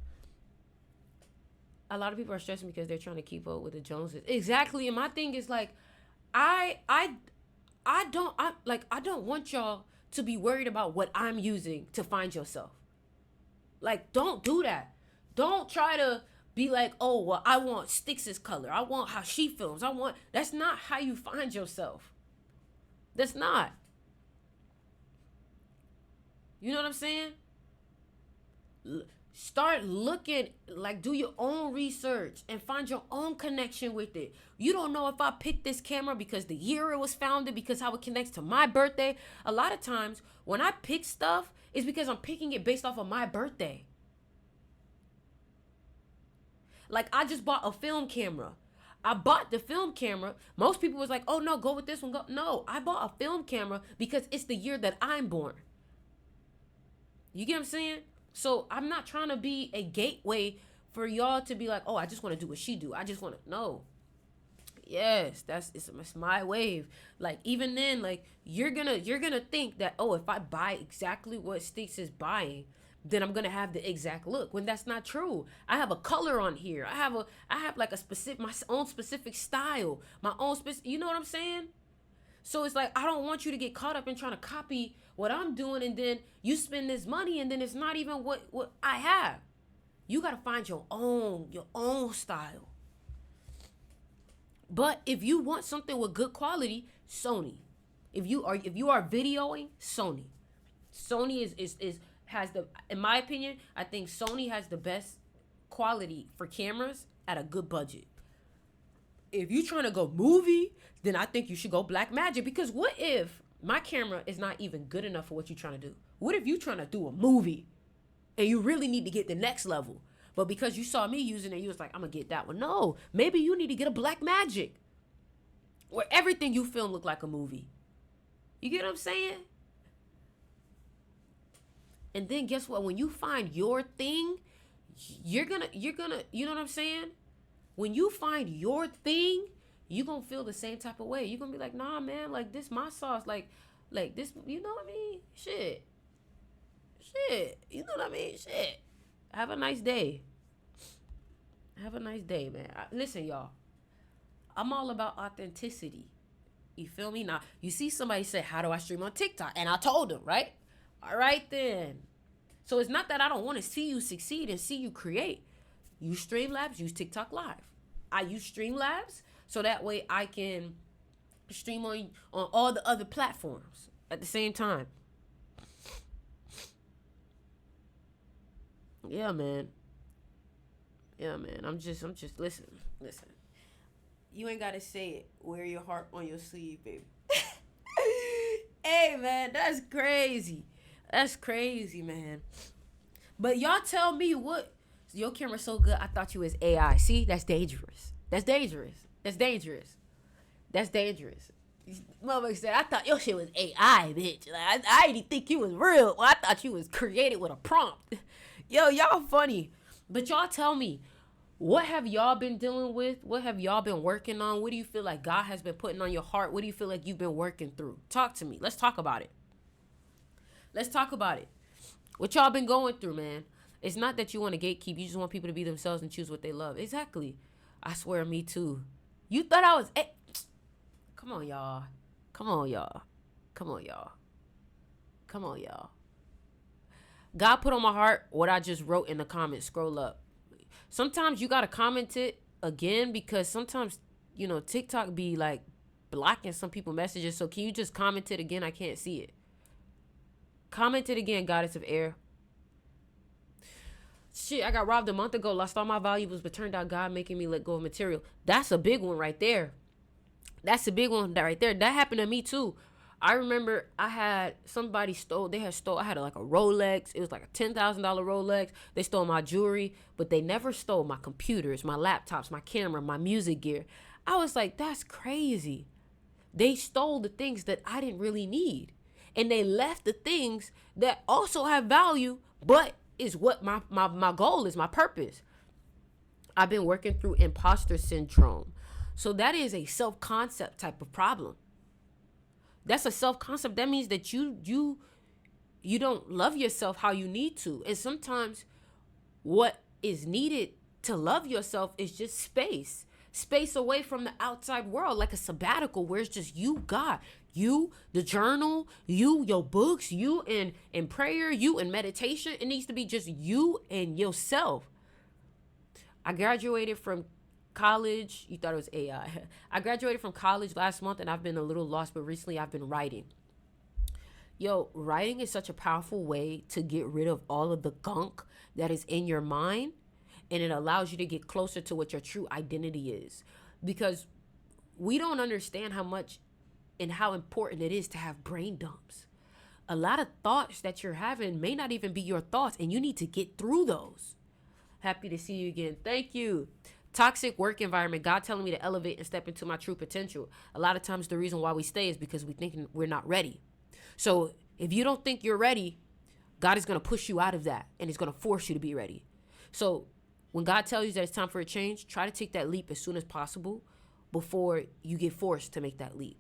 [SPEAKER 1] A lot of people are stressing because they're trying to keep up with the Joneses. Exactly. And my thing is like, I don't want y'all to be worried about what I'm using to find yourself. Like, don't do that. Don't try to be like, oh, well, I want Styx's color. I want how she films. That's not how you find yourself. That's not. You know what I'm saying? Start looking, like do your own research and find your own connection with it. You don't know if I picked this camera because the year it was founded, because how it connects to my birthday. A lot of times when I pick stuff, it's because I'm picking it based off of my birthday. Like I just bought a film camera. I bought the film camera. Most people was like, oh no, go with this one. Go. No, I bought a film camera because it's the year that I'm born. You get what I'm saying? So I'm not trying to be a gateway for y'all to be like, oh, I just want to do what she do. I just want to, no. Yes, it's my wave. Like even then, like you're gonna think that, oh, if I buy exactly what Sticks is buying, then I'm gonna have the exact look. When that's not true. I have a color on here. I have like a specific, my own specific style, my own specific. You know what I'm saying? So it's like, I don't want you to get caught up in trying to copy what I'm doing, and then you spend this money and then it's not even what I have. You got to find your own style. But if you want something with good quality, Sony. If you are videoing, Sony. Sony is has the, in my opinion, I think Sony has the best quality for cameras at a good budget. If you're trying to go movie, then I think you should go Blackmagic, because what if my camera is not even good enough for what you're trying to do? What if you're trying to do a movie and you really need to get the next level, but because you saw me using it, you was like, I'm gonna get that one? No, maybe you need to get a Blackmagic where everything you film look like a movie. You get what I'm saying? And then guess what? When you find your thing, you're gonna, you know what I'm saying? When you find your thing, you gonna feel the same type of way. You gonna be like, nah, man, like this my sauce, like this, you know what I mean? Shit, you know what I mean? Shit. Have a nice day. Have a nice day, man. Listen, y'all, I'm all about authenticity. You feel me? Now, you see somebody say, how do I stream on TikTok? And I told them, right? All right, then. So it's not that I don't want to see you succeed and see you create. Use Streamlabs, use TikTok Live. I use Streamlabs so that way I can stream on all the other platforms at the same time. Yeah, man. I'm just listen. You ain't gotta say it. Wear your heart on your sleeve, baby. Hey, man, that's crazy. That's crazy, man. But y'all tell me, what? Your camera's so good, I thought you was AI. See, that's dangerous. Motherfucker said, I thought your shit was AI, bitch. Like, I didn't think you was real. Well, I thought you was created with a prompt. Yo, y'all funny. But y'all tell me, what have y'all been dealing with? What have y'all been working on? What do you feel like God has been putting on your heart? What do you feel like you've been working through? Talk to me. Let's talk about it. What y'all been going through, man? It's not that you want to gatekeep. You just want people to be themselves and choose what they love. Exactly. I swear, me too. You thought I was... Come on, y'all. God put on my heart what I just wrote in the comments. Scroll up. Sometimes you got to comment it again, because sometimes, TikTok be like blocking some people messages. So can you just comment it again? I can't see it. Comment it again, Goddess of Air. Shit, I got robbed a month ago, lost all my valuables, but turned out God making me let go of material. That's a big one right there. That happened to me too. I remember I had somebody stole, I had like a Rolex. It was like a $10,000 Rolex. They stole my jewelry, but they never stole my computers, my laptops, my camera, my music gear. I was like, that's crazy. They stole the things that I didn't really need. And they left the things that also have value, but is what my goal is, my purpose. I've been working through imposter syndrome. So that is a self-concept type of problem. That's a self-concept. That means that you don't love yourself how you need to. And sometimes what is needed to love yourself is just space away from the outside world, like a sabbatical where it's just you, God, you, the journal, you, your books, you in prayer, you in meditation. It needs to be just you and yourself. I graduated from college. You thought it was AI. I graduated from college last month and I've been a little lost, but recently I've been writing. Yo, writing is such a powerful way to get rid of all of the gunk that is in your mind, and it allows you to get closer to what your true identity is. Because we don't understand how much and how important it is to have brain dumps. A lot of thoughts that you're having may not even be your thoughts, and you need to get through those. Happy to see you again. Thank you. Toxic work environment. God telling me to elevate and step into my true potential. A lot of times the reason why we stay is because we think we're not ready. So if you don't think you're ready, God is going to push you out of that, and he's going to force you to be ready. So when God tells you that it's time for a change, try to take that leap as soon as possible before you get forced to make that leap.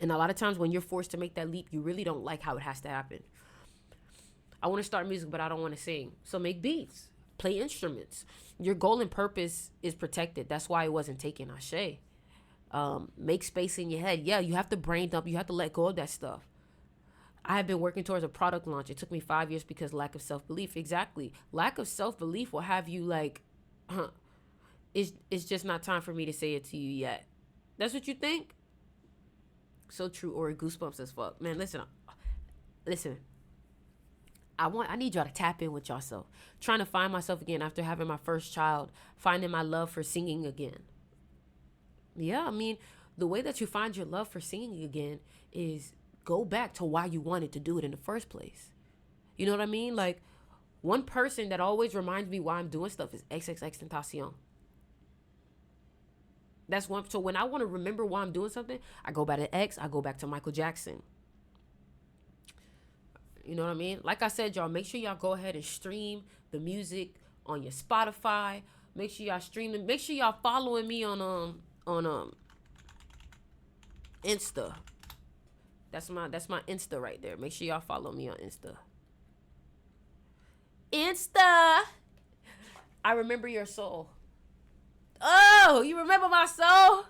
[SPEAKER 1] And a lot of times when you're forced to make that leap, you really don't like how it has to happen. I want to start music, but I don't want to sing. So make beats, play instruments. Your goal and purpose is protected. That's why it wasn't taken. Ashe. Make space in your head. Yeah, you have to brain dump. You have to let go of that stuff. I have been working towards a product launch. It took me 5 years because lack of self-belief. Exactly. Lack of self-belief will have you like, it's just not time for me to say it to you yet. That's what you think? So true. Or goosebumps as fuck. Man, listen. I need y'all to tap in with yourself. Trying to find myself again after having my first child. Finding my love for singing again. Yeah, I mean, the way that you find your love for singing again is go back to why you wanted to do it in the first place. You know what I mean? Like, one person that always reminds me why I'm doing stuff is XXXTentacion. That's one. So when I want to remember why I'm doing something, I go back to X. I go back to Michael Jackson. You know what I mean? Like I said, y'all, make sure y'all go ahead and stream the music on your Spotify. Make sure y'all stream it. Make sure y'all following me on Insta. That's my Insta right there. Make sure y'all follow me on Insta. I remember your soul. Oh, you remember my soul?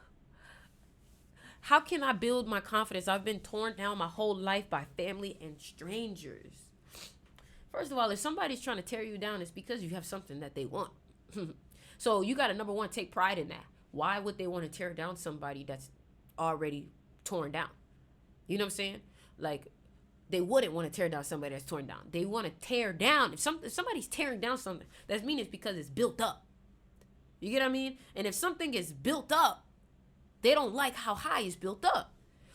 [SPEAKER 1] How can I build my confidence? I've been torn down my whole life by family and strangers. First of all, if somebody's trying to tear you down, it's because you have something that they want. So you got to, number one, take pride in that. Why would they want to tear down somebody that's already torn down? You know what I'm saying? Like, they wouldn't want to tear down somebody that's torn down. They want to tear down. If somebody's tearing down something, that means it's because it's built up. You get what I mean? And if something is built up, they don't like how high it's built up.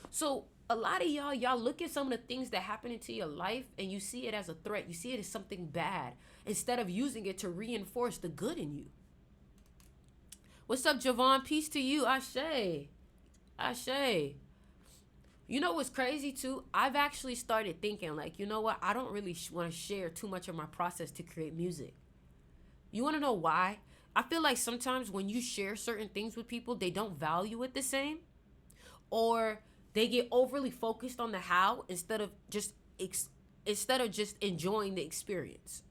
[SPEAKER 1] So a lot of y'all look at some of the things that happen into your life and you see it as a threat. You see it as something bad instead of using it to reinforce the good in you. What's up, Javon? Peace to you. Ashe. You know what's crazy too? I've actually started thinking like, you know what? I don't really want to share too much of my process to create music. You want to know why? I feel like sometimes when you share certain things with people, they don't value it the same, or they get overly focused on the how instead of just enjoying the experience.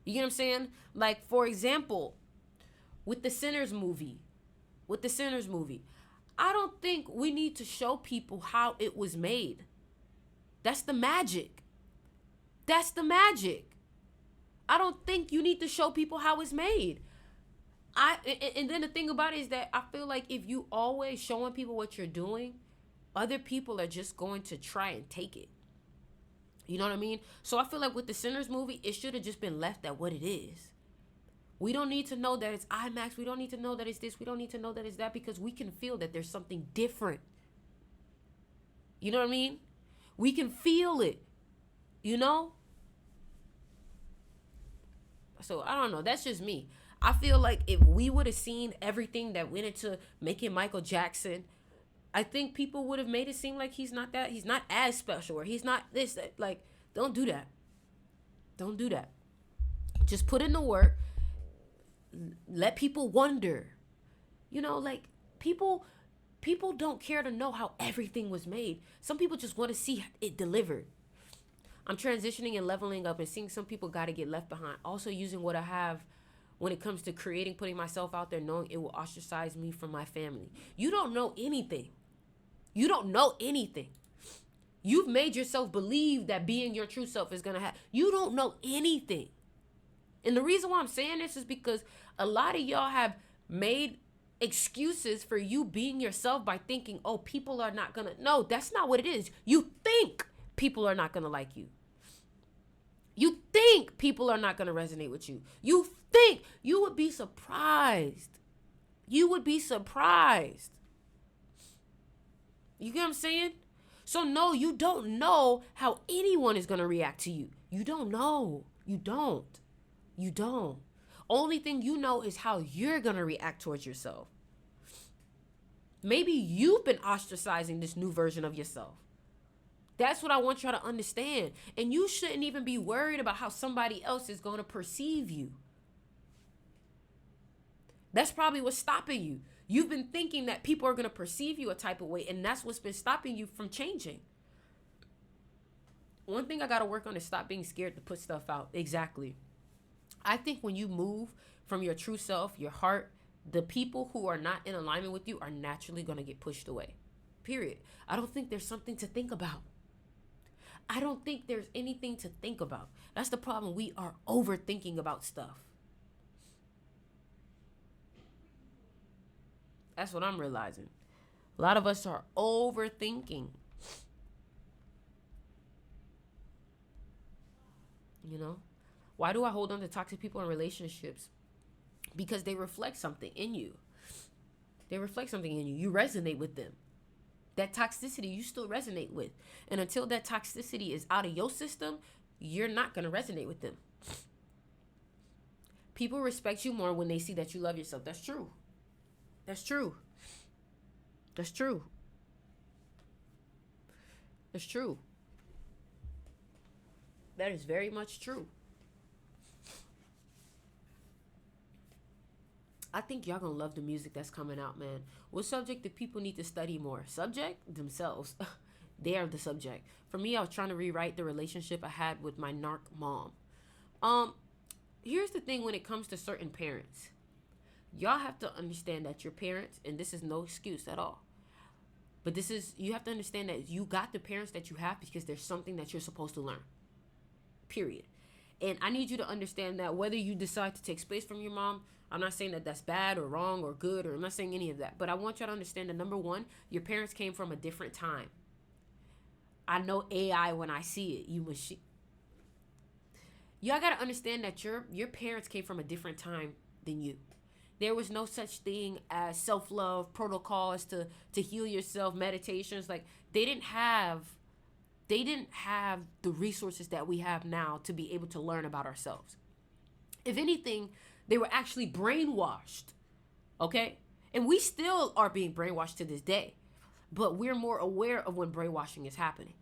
[SPEAKER 1] You get what I'm saying? Like, for example, with the Sinners movie, I don't think we need to show people how it was made. That's the magic. I don't think you need to show people how it's made. And then the thing about it is that I feel like if you always showing people what you're doing, other people are just going to try and take it. You know what I mean? So I feel like with the Sinners movie, it should have just been left at what it is. We don't need to know that it's IMAX. We don't need to know that it's this. We don't need to know that it's that, because we can feel that there's something different. You know what I mean? We can feel it, you know? So I don't know. That's just me. I feel like if we would have seen everything that went into making Michael Jackson, I think people would have made it seem like he's not as special, or he's not this. Like, don't do that. Just put in the work. Let people wonder. You know, like, people don't care to know how everything was made. Some people just want to see it delivered. I'm transitioning and leveling up and seeing some people got to get left behind. Also using what I have when it comes to creating, putting myself out there, knowing it will ostracize me from my family. You don't know anything. You've made yourself believe that being your true self is going to happen. You don't know anything. And the reason why I'm saying this is because a lot of y'all have made excuses for you being yourself by thinking, oh, people are not going to. No, that's not what it is. You think people are not going to like you. You think people are not going to resonate with you. You think. You would be surprised. You would be surprised. You get what I'm saying? So no, you don't know how anyone is going to react to you. You don't know. You don't. You don't. Only thing you know is how you're going to react towards yourself. Maybe you've been ostracizing this new version of yourself. That's what I want y'all to understand. And you shouldn't even be worried about how somebody else is going to perceive you. That's probably what's stopping you. You've been thinking that people are going to perceive you a type of way, and that's what's been stopping you from changing. One thing I got to work on is stop being scared to put stuff out. Exactly. I think when you move from your true self, your heart, the people who are not in alignment with you are naturally going to get pushed away. Period. I don't think there's something to think about. I don't think there's anything to think about. That's the problem. We are overthinking about stuff. That's what I'm realizing. A lot of us are overthinking. You know? Why do I hold on to toxic people in relationships? Because they reflect something in you. They reflect something in you. You resonate with them. That toxicity you still resonate with. And until that toxicity is out of your system, you're not going to resonate with them. People respect you more when they see that you love yourself. That's true. That's true. That's true. That's true. That is very much true. I think y'all gonna love the music that's coming out, man. What subject do people need to study more? Subject? Themselves. They are the subject. For me, I was trying to rewrite the relationship I had with my narc mom. Here's the thing when it comes to certain parents. Y'all have to understand that your parents, and this is no excuse at all, but you have to understand that you got the parents that you have because there's something that you're supposed to learn. Period. And I need you to understand that whether you decide to take space from your mom, I'm not saying that that's bad or wrong or good, or I'm not saying any of that. But I want y'all to understand that, number one, your parents came from a different time. I know AI when I see it. Y'all got to understand that your parents came from a different time than you. There was no such thing as self-love protocols to heal yourself, meditations. Like they didn't have the resources that we have now to be able to learn about ourselves. If anything, they were actually brainwashed, okay? And we still are being brainwashed to this day, but we're more aware of when brainwashing is happening.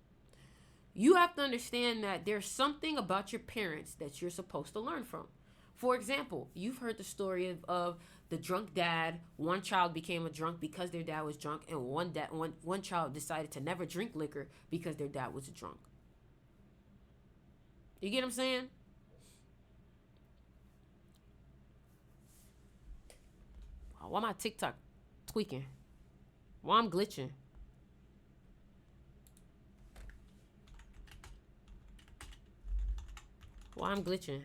[SPEAKER 1] You have to understand that there's something about your parents that you're supposed to learn from. For example, you've heard the story of the drunk dad. One child became a drunk because their dad was drunk, and one child decided to never drink liquor because their dad was a drunk. You get what I'm saying? Why my TikTok tweaking? Why I'm glitching? Why I'm glitching?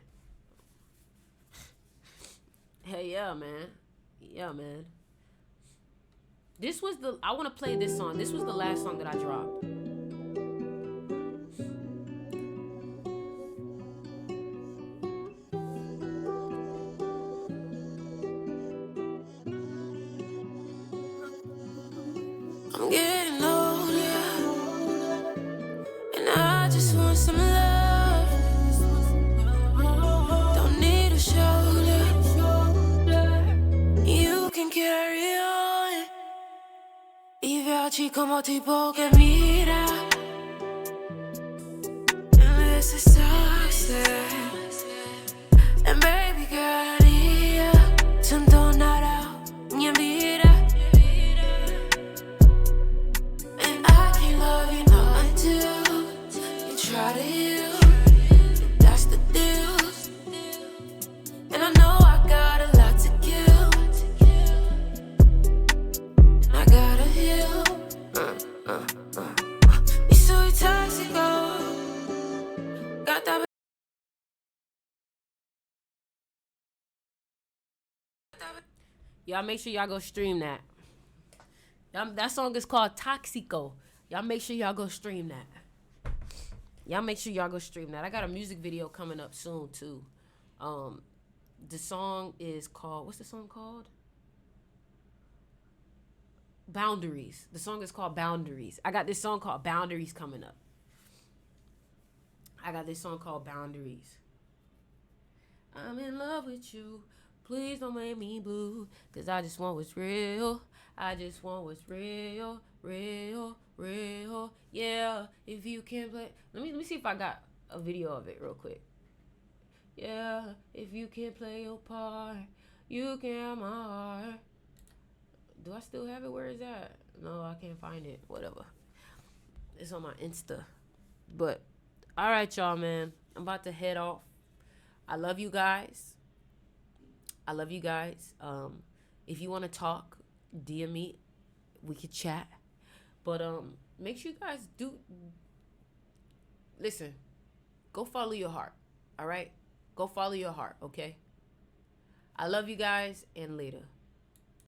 [SPEAKER 1] Hey, yeah, man. Yeah, man. I want to play this song. This was the last song that I dropped. I'm getting older, and I just want some love. Don't need a shoulder. You can carry on. Y veo así como tipo que mira. And this is toxic. And baby girl, yeah, siento nada, ni envidia. And I can't love you not until you try to heal. That's the deal. And I know I got a lot to give. And I gotta heal. You so toxic, got that. Y'all make sure y'all go stream that. That song is called Toxico. Y'all make sure y'all go stream that. Y'all make sure y'all go stream that. I got a music video coming up soon too. The song is called, what's the song called? Boundaries. The song is called Boundaries. I got this song called Boundaries coming up. I got this song called Boundaries. I'm in love with you. Please don't make me blue. Cause I just want what's real. I just want what's real. Real. Real. Yeah. If you can play. Let me see if I got a video of it real quick. Yeah. If you can play your part, you can have my heart. Do I still have it? Where is that? No, I can't find it. Whatever. It's on my Insta. But all right, y'all, man. I'm about to head off. I love you guys. I love you guys. If you want to talk, DM me. We could chat. But make sure you guys do. Listen. Go follow your heart. All right? Go follow your heart, okay? I love you guys, and later.